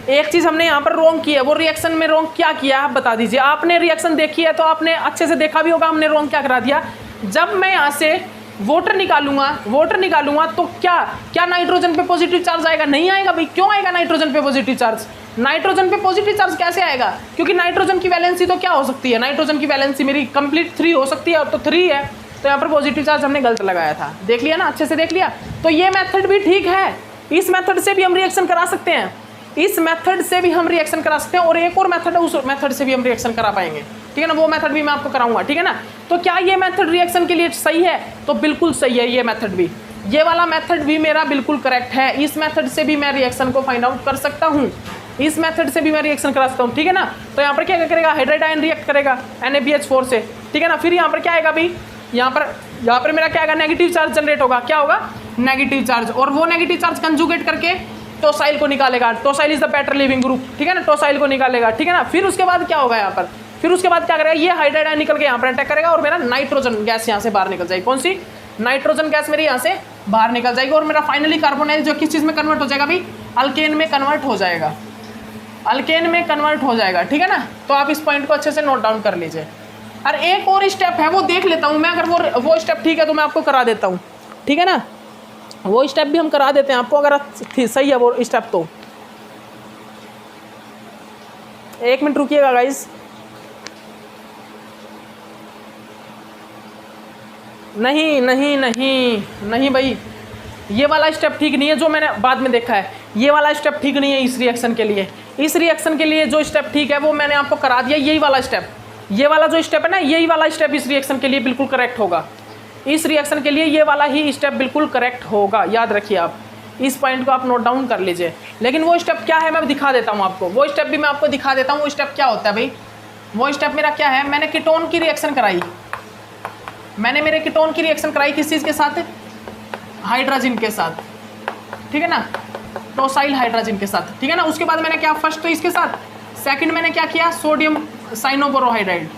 [SPEAKER 1] एक चीज़ हमने यहाँ पर रॉन्ग की है। वो रिएक्शन में रॉन्ग क्या किया आप बता दीजिए। आपने रिएक्शन देखी है तो आपने अच्छे से देखा भी होगा हमने रॉन्ग क्या करा दिया। जब मैं यहाँ से वाटर निकालूंगा तो क्या नाइट्रोजन पे पॉजिटिव चार्ज आएगा, नहीं आएगा भाई। क्यों आएगा नाइट्रोजन पे पॉजिटिव चार्ज, नाइट्रोजन पे पॉजिटिव चार्ज कैसे आएगा, क्योंकि नाइट्रोजन की वैलेंसी तो क्या हो सकती है, नाइट्रोजन की वैलेंसी मेरी कंप्लीट 3 हो सकती है, तो 3 है, तो यहाँ पर पॉजिटिव चार्ज हमने गलत लगाया था, देख लिया ना, अच्छे से देख लिया। तो ये मेथड भी ठीक है, इस मेथड से भी हम रिएक्शन करा सकते हैं, इस मेथड से भी हम रिएक्शन करा सकते हैं। और एक और मेथड है, उस मेथड से भी हम रिएक्शन करा पाएंगे, ठीक है ना। वो मेथड भी मैं आपको कराऊंगा, ठीक है ना। तो क्या ये मेथड रिएक्शन के लिए सही है, तो बिल्कुल सही है ये मेथड भी, ये वाला मेथड भी मेरा बिल्कुल करेक्ट है। इस मेथड से भी मैं रिएक्शन को फाइंड आउट कर सकता हूँ, इस मेथड से भी मैं रिएक्शन करा सकता हूँ, ठीक है ना। तो यहाँ पर क्या करेगा, हाइड्राइड आयन रिएक्ट करेगा NaBH4 से, ठीक है ना। फिर यहाँ पर क्या आएगा भाई, यहाँ पर मेरा क्या आएगा, नेगेटिव चार्ज जनरेट होगा, क्या होगा, नेगेटिव चार्ज। और वो नेगेटिव चार्ज कंजुगेट करके टोसाइल को निकालेगा, tosyl is the better leaving group, ठीक है ना, टोसाइल को निकालेगा, ठीक है ना। फिर उसके बाद क्या होगा यहाँ पर, फिर उसके बाद क्या करेगा, ये हाइड्राइड आयन निकल के यहाँ पर अटैक करेगा और मेरा नाइट्रोजन गैस यहाँ से बाहर निकल जाएगी। कौन सी, नाइट्रोजन गैस मेरी यहाँ से बाहर निकल जाएगी और मेरा फाइनली कार्बोनाइल जो किस चीज़ में कन्वर्ट हो जाएगा भाई, अल्केन में कन्वर्ट हो जाएगा, अल्केन में कन्वर्ट हो जाएगा, ठीक है ना। तो आप इस पॉइंट को अच्छे से नोट डाउन कर लीजिए। और एक और स्टेप है वो देख लेता हूँ मैं, अगर वो स्टेप ठीक है तो मैं आपको करा देता हूँ, ठीक है ना। वो स्टेप भी हम करा देते हैं आपको, अगर सही है वो स्टेप तो। 1 मिनट रुकिएगा गाइज, नहीं भाई, ये वाला स्टेप ठीक नहीं है जो मैंने बाद में देखा है। ये वाला स्टेप ठीक नहीं है इस रिएक्शन के लिए। इस रिएक्शन के लिए जो स्टेप ठीक है वो मैंने आपको करा दिया, यही वाला स्टेप, ये वाला जो स्टेप है ना, यही वाला स्टेप इस रिएक्शन के लिए बिल्कुल करेक्ट होगा। इस रिएक्शन के लिए ये वाला ही स्टेप बिल्कुल करेक्ट होगा, याद रखिए आप इस पॉइंट को आप नोट डाउन कर लीजिए। लेकिन वो स्टेप क्या है मैं दिखा देता हूँ आपको, वो स्टेप भी मैं आपको दिखा देता हूँ। वो स्टेप क्या होता है भाई, वो स्टेप मेरा क्या है, मैंने कीटोन की रिएक्शन कराई, मैंने मेरे कीटोन की रिएक्शन कराई किस चीज़ के साथ, हाइड्रोजन के साथ, ठीक है ना, टोसाइल हाइड्रोजन के साथ, ठीक है ना। उसके बाद मैंने क्या, फर्स्ट तो इसके साथ, सेकंड मैंने क्या किया, सोडियम साइनोबोरोहाइड्राइड,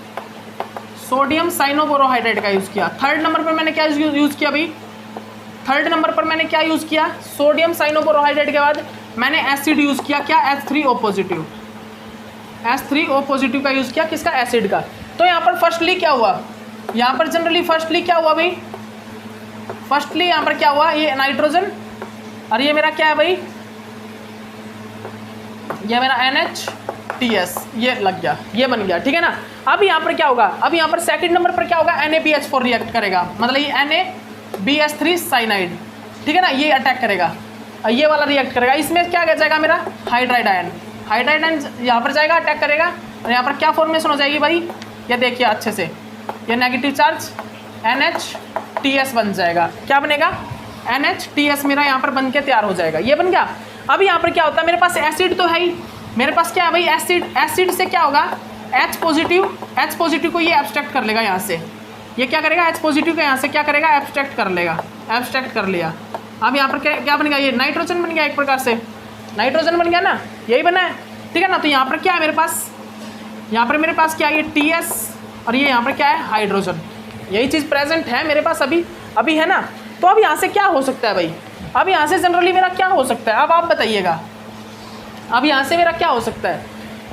[SPEAKER 1] सोडियम साइनोबोरोहाइड्राइड का यूज़ किया। थर्ड नंबर पर मैंने क्या यूज़ किया भाई, थर्ड नंबर पर मैंने क्या यूज़ किया, सोडियम साइनोबोरोहाइड्राइड के बाद मैंने एसिड यूज़ किया, क्या, H3O पॉजिटिव, H3O पॉजिटिव का यूज़ किया, किसका, एसिड का। तो यहाँ पर फर्स्टली क्या हुआ, यहाँ पर जनरली फर्स्टली क्या हुआ भाई, फर्स्टली यहाँ पर क्या हुआ, ये नाइट्रोजन और ये मेरा क्या है भाई, ये मेरा NHTS, ये लग गया, ये बन गया, ठीक है ना। अब यहाँ पर क्या होगा, अब यहाँ पर सेकंड नंबर पर क्या होगा, NaBH4 रिएक्ट करेगा, मतलब ये NaBH3 साइनाइड, ठीक है ना, ये अटैक करेगा, ये वाला रिएक्ट करेगा। इसमें क्या जाएगा मेरा, हाइड्राइड आयन, हाइड्राइड आयन यहाँ पर जाएगा, अटैक करेगा, और यहाँ पर क्या फॉर्मेशन हो जाएगी भाई, ये देखिए अच्छे से, ये नेगेटिव चार्ज NHTS बन जाएगा, क्या बनेगा, NHTS मेरा यहाँ पर बन के तैयार हो जाएगा, ये बन गया। अब यहाँ पर क्या होता है, मेरे पास एसिड तो है ही, मेरे पास क्या है भाई, एसिड, एसिड से क्या होगा, H पॉजिटिव को ये एब्स्ट्रैक्ट कर लेगा यहाँ से, ये क्या करेगा, H पॉजिटिव को यहाँ से क्या करेगा, एब्स्ट्रैक्ट कर लेगा, एब्स्ट्रैक्ट कर लिया। अब यहाँ पर क्या बन गया, ये नाइट्रोजन बन गया, एक प्रकार से नाइट्रोजन बन गया ना, यही बना है, ठीक है ना। तो यहाँ पर क्या है मेरे पास, यहाँ पर मेरे पास क्या है, ये TS और ये यहाँ पर क्या है, हाइड्रोजन, यही चीज़ प्रेजेंट है मेरे पास अभी है ना। तो अब यहाँ से क्या हो सकता है भाई, अब यहाँ से जनरली मेरा क्या हो सकता है, अब आप बताइएगा, अब यहाँ से मेरा क्या हो सकता है।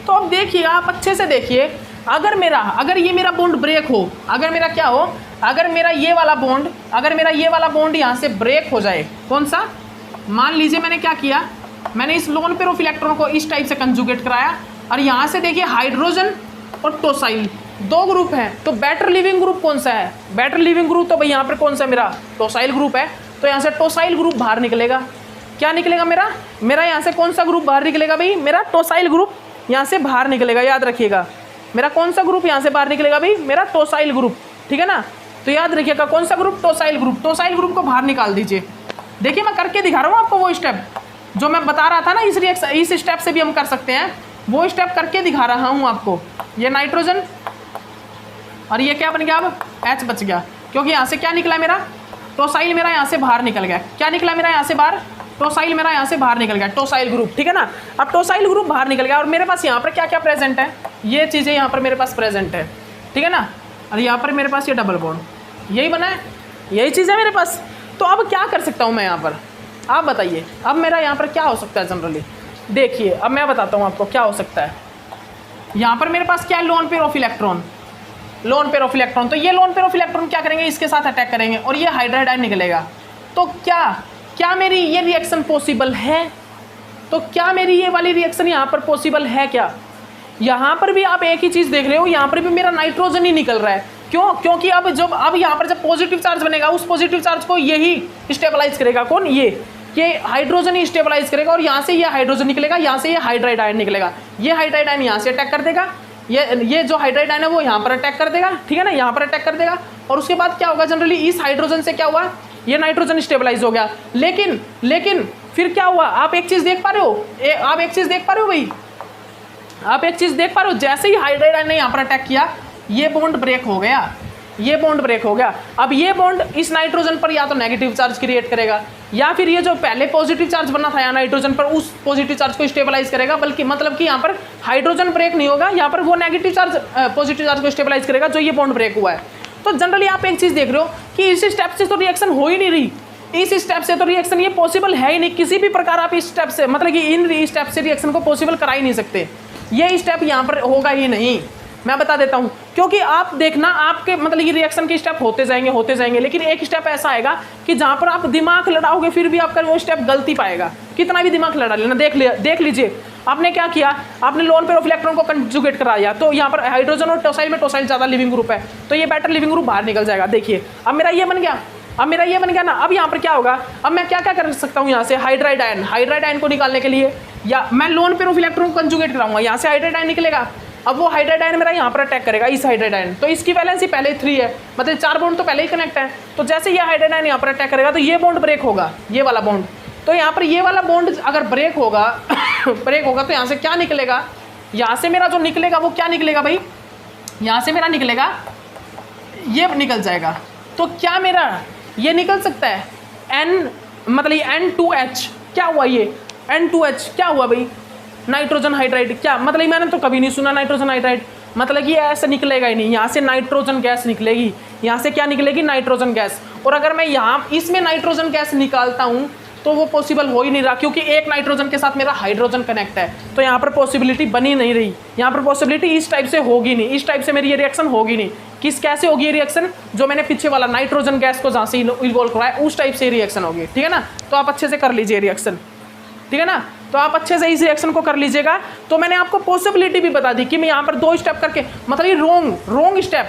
[SPEAKER 1] तो अब देखिए, आप अच्छे से देखिए, अगर ये मेरा बॉन्ड ब्रेक हो, अगर मेरा क्या हो, अगर मेरा ये वाला बॉन्ड यहाँ से ब्रेक हो जाए, कौन सा, मान लीजिए मैंने क्या किया, मैंने इस लोन पेयर ऑफ इलेक्ट्रॉन को इस टाइप से कंजुगेट कराया, और यहाँ से देखिए हाइड्रोजन और टोसाइल दो ग्रुप हैं, तो बेटर लिविंग ग्रुप कौन सा है, बेटर लिविंग ग्रुप तो भाई यहाँ पर कौन सा मेरा टोसाइल ग्रुप है। तो यहाँ से टोसाइल ग्रुप बाहर निकलेगा, क्या निकलेगा मेरा यहाँ से कौन सा ग्रुप बाहर निकलेगा भाई, मेरा टोसाइल ग्रुप यहाँ से बाहर निकलेगा, याद रखिएगा, मेरा कौन सा ग्रुप यहाँ से बाहर निकलेगा भाई, मेरा टोसाइल ग्रुप, ठीक है ना। तो याद रखिएगा कौन सा ग्रुप, टोसाइल ग्रुप, टोसाइल ग्रुप को बाहर निकाल दीजिए। देखिए मैं करके दिखा रहा हूँ आपको, वो स्टेप जो मैं बता रहा था ना, इस स्टेप से भी हम कर सकते हैं, वो स्टेप करके दिखा रहा हूँ आपको। ये नाइट्रोजन और ये क्या बन गया, अब H बच गया, क्योंकि यहाँ से क्या निकला मेरा, टोसाइल मेरा यहाँ से बाहर निकल गया, क्या निकला मेरा यहाँ से बाहर, टोसाइल मेरा यहाँ से बाहर निकल गया, टोसाइल ग्रुप, ठीक है ना। अब टोसाइल ग्रुप बाहर निकल गया और मेरे पास यहाँ पर क्या क्या प्रेजेंट है, ये चीज़ें यहाँ पर मेरे पास प्रेजेंट है, ठीक है ना। और यहाँ पर मेरे पास ये डबल बॉन्ड, यही बना है, यही चीज़ है मेरे पास। तो अब क्या कर सकता हूँ मैं यहाँ पर, आप बताइए, अब मेरा यहाँ पर क्या हो सकता है जनरली। देखिए अब मैं बताता हूँ आपको क्या हो सकता है। यहाँ पर मेरे पास क्या है, lone pair of electron, lone pair of electron. तो ये लोन पेयर ऑफ इलेक्ट्रॉन क्या करेंगे, इसके साथ अटैक करेंगे और ये हाइड्राइड आयन निकलेगा। तो क्या मेरी ये रिएक्शन पॉसिबल है, तो क्या मेरी ये वाली रिएक्शन यहाँ पर पॉसिबल है क्या। यहाँ पर भी आप एक ही चीज़ देख रहे हो, यहाँ पर भी मेरा नाइट्रोजन ही निकल रहा है, क्यों, क्योंकि अब यहाँ पर जब पॉजिटिव चार्ज बनेगा, उस पॉजिटिव चार्ज को यही स्टेबलाइज करेगा, कौन, ये हाइड्रोजन ही स्टेबलाइज करेगा, और यहाँ से ये हाइड्रोजन निकलेगा, यहाँ से ये हाइड्राइड आयन निकलेगा, ये हाइड्राइड आयन यहाँ से अटैक कर देगा, ये जो हाइड्राइड आयन है वो यहाँ पर अटैक कर देगा, ठीक है ना, यहाँ पर अटैक कर देगा। और उसके बाद क्या होगा, जनरली इस हाइड्रोजन से क्या हुआ, ये नाइट्रोजन स्टेबलाइज हो गया। लेकिन फिर क्या हुआ, आप एक चीज़ देख पा रहे हो, आप एक चीज़ देख पा रहे हो भाई, आप एक चीज़ देख पा रहे हो, जैसे ही हाइड्राइड आयन ने यहाँ पर अटैक किया, ये बॉन्ड ब्रेक हो गया, ये बॉन्ड ब्रेक हो गया। अब ये बॉन्ड इस नाइट्रोजन पर या तो नेगेटिव चार्ज क्रिएट करेगा, या फिर ये जो पहले पॉजिटिव चार्ज बना था यहाँ नाइट्रोजन पर, उस पॉजिटिव चार्ज को स्टेबलाइज करेगा। बल्कि मतलब कि यहाँ पर हाइड्रोजन ब्रेक नहीं होगा, यहाँ पर वो नेगेटिव चार्ज पॉजिटिव चार्ज को स्टेबलाइज करेगा, जो ये बॉन्ड ब्रेक हुआ है। तो जनरली आप एक चीज़ देख रहे हो कि इस स्टेप से तो रिएक्शन हो ही नहीं रही, इस स्टेप से तो रिएक्शन ये पॉसिबल है ही नहीं, किसी भी प्रकार आप इस स्टेप से, मतलब कि इन स्टेप से रिएक्शन को पॉसिबल करा ही नहीं सकते, ये स्टेप यहाँ पर होगा ही नहीं। मैं बता देता हूँ, क्योंकि आप देखना, आपके मतलब ये रिएक्शन के स्टेप होते जाएंगे, लेकिन एक स्टेप ऐसा आएगा कि जहाँ पर आप दिमाग लड़ाओगे फिर भी आपका वो स्टेप गलती पाएगा, कितना भी दिमाग लड़ा लेना। देख लीजिए आपने क्या किया, आपने लोन पेयर ऑफ इलेक्ट्रॉन को कंजुगेट कराया, तो यहाँ पर हाइड्रोजन और टोसाइल में टोसाइल ज़्यादा लिविंग ग्रुप है, तो ये बेटर लिविंग ग्रुप बाहर निकल जाएगा। देखिए अब मेरा ये बन गया, अब मेरा ये बन गया ना। अब यहाँ पर क्या होगा, अब मैं क्या क्या कर सकता हूँ यहाँ से, हाइड्राइड आयन को निकालने के लिए या मैं लोन पेयर ऑफ इलेक्ट्रॉन को कंजुगेट कराऊंगा, यहाँ से हाइड्राइड आयन निकलेगा। अब वो हाइड्राइड आयन मेरा यहाँ पर अटैक करेगा, इस हाइड्राइड आयन, तो इसकी वैलेंसी पहले 3 है, मतलब 4 बॉन्ड तो पहले ही कनेक्ट है। तो जैसे ये हाइड्राइड आयन यहाँ पर अटैक करेगा तो ये बॉन्ड ब्रेक होगा, ये वाला बॉन्ड। तो यहाँ पर ये वाला बॉन्ड अगर ब्रेक होगा ब्रेक होगा तो यहाँ से क्या निकलेगा, यहाँ से मेरा जो निकलेगा वो क्या निकलेगा भाई, यहाँ से मेरा निकलेगा ये निकल जाएगा। तो क्या मेरा ये निकल सकता है N, मतलब ये N2H क्या हुआ, ये N2H क्या हुआ भाई, नाइट्रोजन हाइड्राइड। क्या मतलब, मैंने तो कभी नहीं सुना नाइट्रोजन हाइड्राइड, मतलब कि ऐसे निकलेगा ही नहीं। यहाँ से नाइट्रोजन गैस निकलेगी, यहाँ से क्या निकलेगी, नाइट्रोजन गैस। और अगर मैं यहाँ इसमें नाइट्रोजन गैस निकालता हूँ तो वो पॉसिबल हो ही नहीं रहा, क्योंकि एक नाइट्रोजन के साथ मेरा हाइड्रोजन कनेक्ट है, तो यहाँ पर पॉसिबिलिटी बनी नहीं रही। यहाँ पर पॉसिबिलिटी इस टाइप से होगी नहीं, इस टाइप से मेरी ये रिएक्शन होगी नहीं। कैसे होगी ये रिएक्शन, जो मैंने पीछे वाला नाइट्रोजन गैस को जहाँ से इन्वॉल्व कराया उस टाइप से रिएक्शन होगी, ठीक है ना। तो आप अच्छे से कर लीजिए रिएक्शन, ठीक है ना। तो आप अच्छे से इस रिएक्शन को कर लीजिएगा। तो मैंने आपको पॉसिबिलिटी भी बता दी कि मैं यहाँ पर 2 स्टेप करके, मतलब ये रॉन्ग स्टेप,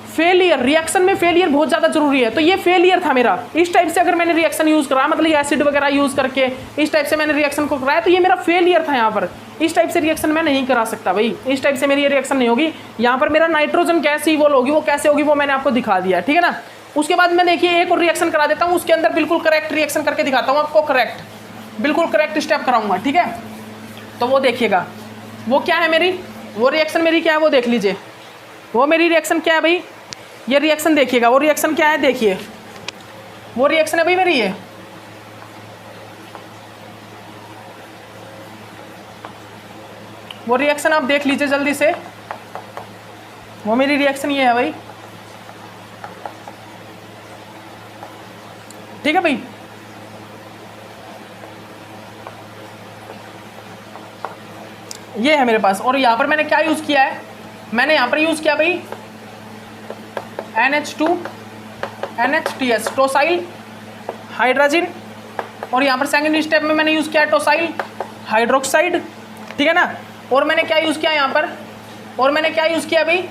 [SPEAKER 1] फेलियर, रिएक्शन में फेलियर बहुत ज़्यादा जरूरी है। तो ये फेलियर था मेरा, इस टाइप से अगर मैंने रिएक्शन यूज़ करा, मतलब ये एसिड वगैरह यूज़ करके इस टाइप से मैंने रिएक्शन को कराया, तो ये मेरा फेलियर था। यहाँ पर इस टाइप से रिएक्शन मैं नहीं करा सकता भाई, इस टाइप से मेरी ये रिएक्शन नहीं होगी। यहाँ पर मेरा नाइट्रोजन गैस ही होगी, वो कैसे होगी वो मैंने आपको दिखा दिया, ठीक है ना। उसके बाद मैं देखिए एक और रिएक्शन करा देता हूँ, उसके अंदर बिल्कुल करेक्ट रिएक्शन करके दिखाता हूँ आपको, बिल्कुल करेक्ट स्टेप कराऊंगा, ठीक है। तो वो देखिएगा वो क्या है मेरी, वो रिएक्शन मेरी क्या है वो देख लीजिए। वो मेरी रिएक्शन क्या है भाई, ये रिएक्शन देखिएगा, वो रिएक्शन क्या है देखिए, वो रिएक्शन है भाई मेरी ये, वो रिएक्शन आप देख लीजिए जल्दी से। वो मेरी रिएक्शन ये है भाई, ठीक है भाई। ये है मेरे पास, और यहाँ पर मैंने क्या यूज़ किया है, मैंने यहाँ पर यूज़ किया भाई NH2 NHTS टोसाइल हाइड्रोजन, और यहाँ पर सेकेंड स्टेप में मैंने यूज़ किया टोसाइल हाइड्रोक्साइड, ठीक है ना। और मैंने क्या यूज़ किया यहाँ पर, और मैंने क्या यूज़ किया भाई,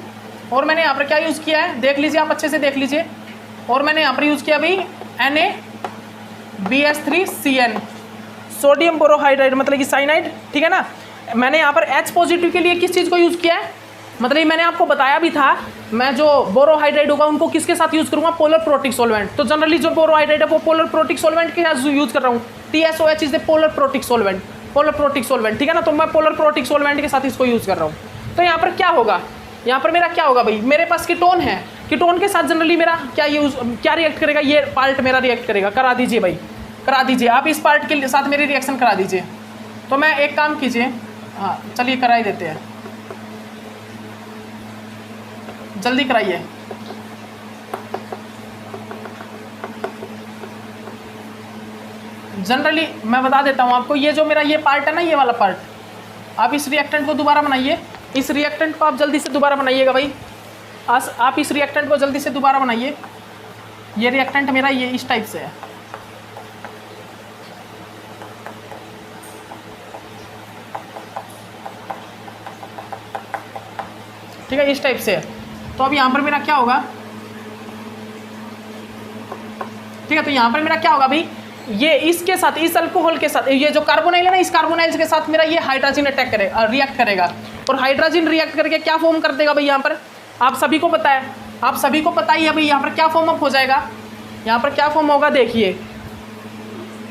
[SPEAKER 1] और मैंने यहाँ पर क्या यूज़ किया है देख लीजिए, आप अच्छे से देख लीजिए। और मैंने यहाँ पर यूज़ किया भाई NaBH3CN सोडियम बोरोहाइड्राइड, मतलब कि साइनाइड, ठीक है ना। मैंने यहाँ पर H पॉजिटिव के लिए किस चीज़ को यूज़ किया है, मतलब मैंने आपको बताया भी था, मैं जो बोरोहाइड्राइड होगा उनको किसके साथ यूज़ करूँगा, पोलर प्रोटिक सॉल्वेंट। तो जनरली जो बोरोहाइड्राइड है वो पोलर प्रोटिक सॉल्वेंट के साथ यूज़ कर रहा हूँ, TSOH is the polar protic solvent, ठीक है ना। तो मैं पोलर प्रोटिक सॉल्वेंट के साथ इसको यूज़ कर रहा हूँ। तो यहाँ पर क्या होगा, यहाँ पर मेरा क्या होगा भाई, मेरे पास कीटोन है, कीटोन के साथ जनरली मेरा क्या रिएक्ट करेगा, ये पार्ट मेरा रिएक्ट करेगा। करा दीजिए भाई, करा दीजिए आप इस पार्ट के साथ मेरी रिएक्शन करा दीजिए। तो मैं एक काम कीजिए, हाँ चलिए करा ही देते हैं, जल्दी कराइए। जनरली मैं बता देता हूँ आपको, ये जो मेरा ये पार्ट है ना, ये वाला पार्ट, आप इस रिएक्टेंट को दोबारा बनाइए, इस रिएक्टेंट को आप जल्दी से दोबारा बनाइएगा भाई, आप इस रिएक्टेंट को जल्दी से दोबारा बनाइए। ये रिएक्टेंट मेरा ये इस टाइप से है, ठीक है, इस टाइप से है। तो अब यहाँ पर मेरा क्या होगा, ठीक है, तो यहाँ पर मेरा क्या होगा भाई, ये इसके साथ, इस अल्कोहल के साथ, ये जो कार्बोनाइल है ना, इस कार्बोनाइल के साथ मेरा ये हाइड्रोजन अटैक करेगा, रिएक्ट करेगा, और हाइड्रोजन रिएक्ट करके क्या फॉर्म कर देगा भाई, यहाँ पर आप सभी को पता है, आप सभी को पता ही है भाई, यहाँ पर क्या फॉर्म अप हो जाएगा, यहाँ पर क्या फॉर्म होगा देखिए,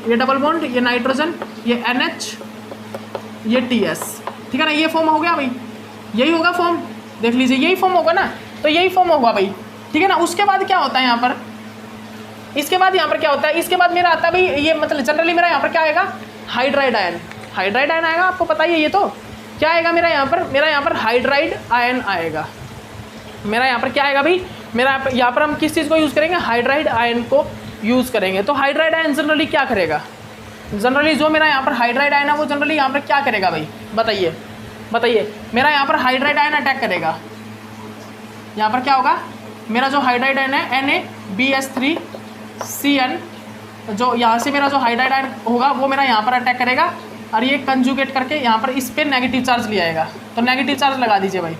[SPEAKER 1] ये डबल बॉन्ड, ये नाइट्रोजन, ये NH, ये TS, ठीक है ना, ये फॉर्म हो गया भाई, यही होगा फॉर्म, देख लीजिए यही फॉर्म होगा ना, तो यही फॉर्म होगा भाई, ठीक है ना। उसके बाद क्या होता है यहाँ पर, इसके बाद यहाँ पर क्या होता है, इसके बाद मेरा आता है भाई, ये मतलब जनरली मेरा यहाँ पर क्या आएगा, हाइड्राइड आयन, हाइड्राइड आयन आएगा, आपको पता ही है। ये तो क्या आएगा मेरा यहाँ पर हाइड्राइड आयन आएगा, मेरा यहाँ पर क्या आएगा भाई, मेरा यहाँ पर हम किस चीज़ को यूज़ करेंगे, हाइड्राइड आयन को यूज़ करेंगे। तो हाइड्राइड आयन जनरली क्या करेगा, जनरली जो मेरा यहाँ पर हाइड्राइड आयन है वो जनरली यहाँ पर क्या करेगा भाई, बताइए बताइए। मेरा यहाँ पर हाइड्राइड आयन अटैक करेगा, यहाँ पर क्या होगा, मेरा जो हाइड्राइड आयन है NaBH3CN, जो यहाँ से मेरा जो हाइड्राइड आयन होगा वो मेरा यहाँ पर अटैक करेगा, और ये कंजुगेट करके यहाँ पर इस पर नेगेटिव चार्ज ले आएगा। तो नेगेटिव चार्ज लगा दीजिए भाई,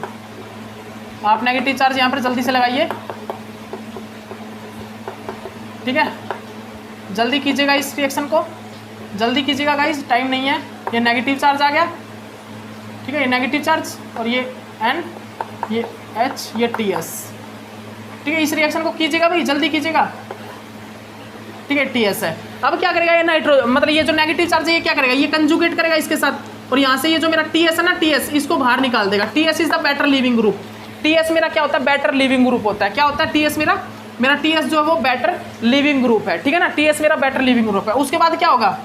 [SPEAKER 1] आप नेगेटिव चार्ज यहाँ पर जल्दी से लगाइए। ठीक है, जल्दी कीजिएगा इस रिएक्शन को, जल्दी कीजिएगा गाइस, टाइम नहीं है। ये नेगेटिव चार्ज आ गया, ठीक है, ये नेगेटिव चार्ज और ये N, ये H, ये TS, ठीक है। इस रिएक्शन को कीजिएगा भाई, जल्दी कीजिएगा, ठीक है। TS है। अब क्या करेगा ये नाइट्रो, मतलब ये जो नेगेटिव चार्ज है ये क्या करेगा, ये कंजुगेट करेगा इसके साथ, और यहाँ से ये जो मेरा TS है ना, TS इसको बाहर निकाल देगा। TS is the better leaving group. TS मेरा क्या होता है, बेटर लिविंग ग्रुप होता है। क्या होता है TS मेरा TS जो है वो बेटर लिविंग ग्रुप है, ठीक है ना। TS मेरा बेटर लिविंग ग्रुप है। उसके बाद क्या होगा,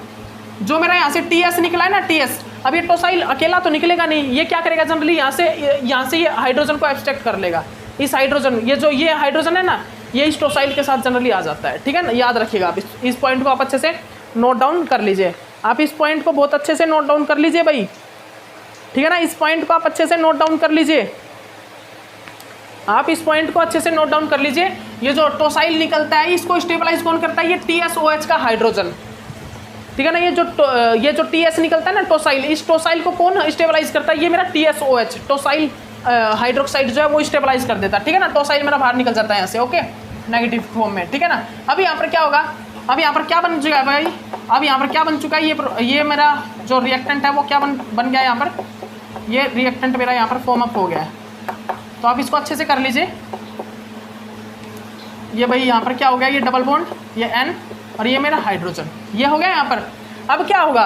[SPEAKER 1] जो मेरा यहाँ से TS निकला है ना, TS, अब ये टोसाइल अकेला तो निकलेगा नहीं, ये क्या करेगा जनरली यहाँ से ये हाइड्रोजन को एब्स्ट्रैक्ट कर लेगा। इस हाइड्रोजन, ये हाइड्रोजन है ना, ये इस टोसाइल के साथ जनरली आ जाता है, ठीक है ना। याद रखिएगा आप इस पॉइंट को आप अच्छे से नोट डाउन कर लीजिए। आप इस पॉइंट को बहुत अच्छे से नोट डाउन कर लीजिए भाई, ठीक है ना। इस पॉइंट को आप अच्छे से नोट डाउन कर लीजिए, आप इस पॉइंट को अच्छे से नोट डाउन कर लीजिए। ये जो टोसाइल निकलता है इसको स्टेबलाइज कौन करता है, ये TSOH का हाइड्रोजन, ठीक है ना। ये जो TS निकलता है ना टोसाइल, इस टोसाइल को कौन स्टेबलाइज करता है, ये मेरा TSOH टोसाइल हाइड्रोक्साइड जो है वो स्टेबलाइज कर देता है, ठीक है ना। टोसाइल मेरा बाहर निकल जाता है यहाँ से, ओके, नेगेटिव फॉर्म में, ठीक है ना। अब यहाँ पर क्या होगा, अब यहाँ पर क्या बन चुका है भाई, अब यहाँ पर क्या बन चुका है, ये मेरा जो रिएक्टेंट है वो क्या बन गया है, यहाँ पर ये रिएक्टेंट मेरा यहाँ पर फॉर्म अप हो गया है। तो आप इसको अच्छे से कर लीजिए। ये भाई यहाँ पर क्या हो गया, ये डबल बॉन्ड, ये N और ये मेरा हाइड्रोजन, ये हो गया यहाँ पर। अब क्या होगा,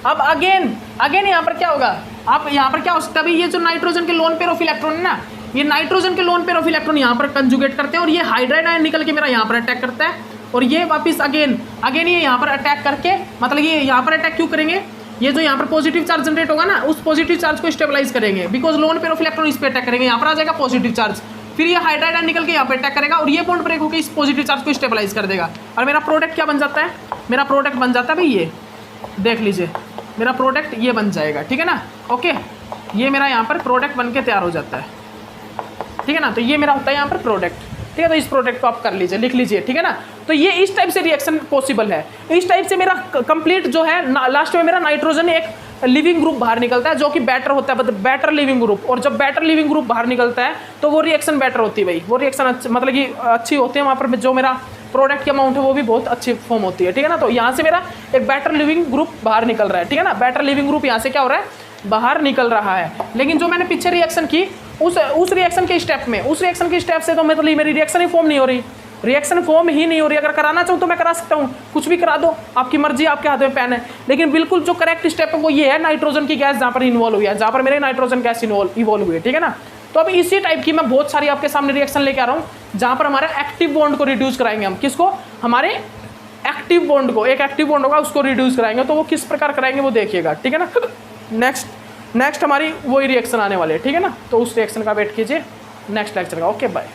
[SPEAKER 1] अब अगेन यहाँ पर क्या होगा, आप यहाँ पर क्या हो सकता है भाई, ये जो नाइट्रोजन के लोन पेयर ऑफ इलेक्ट्रॉन है ना, ये नाइट्रोजन के लोन पेयर ऑफ इलेक्ट्रॉन यहाँ पर कंजुगेट करते हैं और ये हाइड्राइड आयन निकल के मेरा यहाँ पर अटैक करता है, और ये वापस अगेन ये यहाँ पर अटैक करके, मतलब ये यहाँ पर अटैक क्यों करेंगे, ये जो यहाँ पर पॉजिटिव चार्ज जनरेट होगा ना, उस पॉजिटिव चार्ज को स्टेबलाइज करेंगे, because lone pair of electron इस पे अटैक करेंगे, यहाँ पर आ जाएगा पॉजिटिव चार्ज, फिर ये हाइड्राइड आयन निकल के यहाँ पे अटैक करेगा और ये बॉन्ड ब्रेक होकर इस पॉजिटिव चार्ज को स्टेबलाइज कर देगा, और मेरा प्रोडक्ट क्या बन जाता है, मेरा प्रोडक्ट बन जाता है भाई, ये देख लीजिए, मेरा प्रोडक्ट ये बन जाएगा, ठीक है ना। ओके, ये मेरा यहाँ पर प्रोडक्ट बन के तैयार हो जाता है, ठीक है ना। तो ये मेरा होता है यहाँ पर प्रोडक्ट, ठीक है। तो इस प्रोडक्ट को आप कर लीजिए, लिख लीजिए, ठीक है ना। तो ये इस टाइप से रिएक्शन पॉसिबल है। इस टाइप से मेरा कंप्लीट जो है लास्ट में मेरा नाइट्रोजन एक लिविंग ग्रुप बाहर निकलता है जो कि बेटर होता है, मतलब बेटर लिविंग ग्रुप, और जब बेटर लिविंग ग्रुप बाहर निकलता है तो वो रिएक्शन बेटर होती है भाई, वो रिएक्शन मतलब कि अच्छी होती है, वहाँ पर जो मेरा प्रोडक्ट की अमाउंट है वो भी बहुत अच्छी फॉर्म होती है, ठीक है ना। तो यहाँ से मेरा एक बेटर लिविंग ग्रुप बाहर निकल रहा है, ठीक है ना। बेटर लिविंग ग्रुप यहाँ से क्या हो रहा है, बाहर निकल रहा है। लेकिन जो मैंने पीछे रिएक्शन की उस रिएक्शन के स्टेप में, उस रिएक्शन के स्टेप से तो मतलब मेरी रिएक्शन ही फॉर्म नहीं हो रही, रिएक्शन फॉर्म ही नहीं हो रही। अगर कराना चाहूँ तो मैं करा सकता हूँ, कुछ भी करा दो, आपकी मर्जी, आपके हाथ में पेन है। लेकिन बिल्कुल जो करेक्ट स्टेप है वो ये है, नाइट्रोजन की गैस जहाँ पर इन्वॉल्व हुई है, जहाँ पर मेरे नाइट्रोजन गैस इन्वॉल्व हुई है, ठीक है ना। तो अब इसी टाइप की मैं बहुत सारी आपके सामने रिएक्शन लेके आ रहा हूँ जहाँ पर हमारे एक्टिव बॉन्ड को रिड्यूस कराएंगे हम। किसको, हमारे एक्टिव बॉन्ड को, एक एक्टिव बॉन्ड होगा उसको रिड्यूस कराएंगे। तो वो किस प्रकार कराएंगे वो देखिएगा, ठीक है ना। नेक्स्ट हमारी वही रिएक्शन आने वाले है, ठीक है ना। तो उस रिएक्शन का वेट कीजिए नेक्स्ट लेक्चर का। Okay bye.